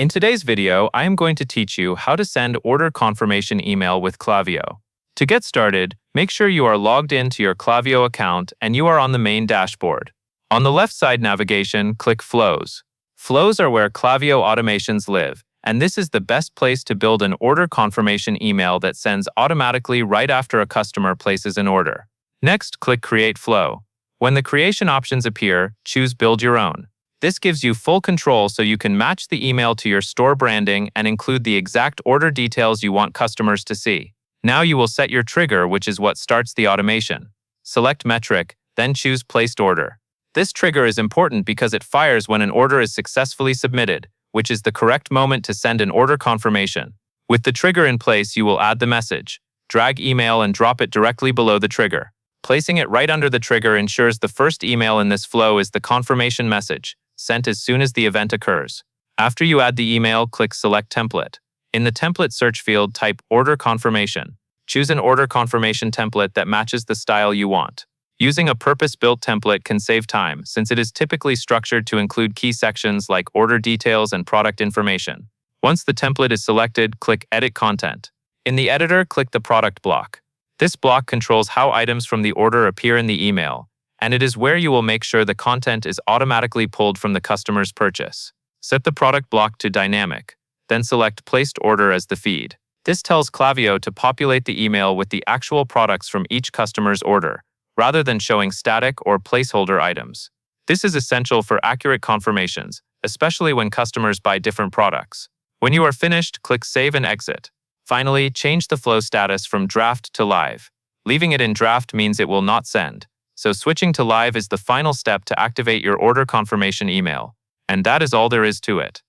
In today's video, I am going to teach you how to send order confirmation email with Klaviyo. To get started, make sure you are logged into your Klaviyo account and you are on the main dashboard. On the left side navigation, click Flows. Flows are where Klaviyo automations live, and this is the best place to build an order confirmation email that sends automatically right after a customer places an order. Next, click Create Flow. When the creation options appear, choose Build Your Own. This gives you full control so you can match the email to your store branding and include the exact order details you want customers to see. Now you will set your trigger, which is what starts the automation. Select Metric, then choose Placed Order. This trigger is important because it fires when an order is successfully submitted, which is the correct moment to send an order confirmation. With the trigger in place, you will add the message. Drag email and drop it directly below the trigger. Placing it right under the trigger ensures the first email in this flow is the confirmation message, sent as soon as the event occurs. After you add the email, click Select Template. In the template search field, type Order Confirmation. Choose an order confirmation template that matches the style you want. Using a purpose-built template can save time, since it is typically structured to include key sections like order details and product information. Once the template is selected, click Edit Content. In the editor, click the Product block. This block controls how items from the order appear in the email, and it is where you will make sure the content is automatically pulled from the customer's purchase. Set the product block to Dynamic, then select Placed Order as the feed. This tells Klaviyo to populate the email with the actual products from each customer's order, rather than showing static or placeholder items. This is essential for accurate confirmations, especially when customers buy different products. When you are finished, click Save and Exit. Finally, change the flow status from Draft to Live. Leaving it in Draft means it will not send, so switching to Live is the final step to activate your order confirmation email. And that is all there is to it.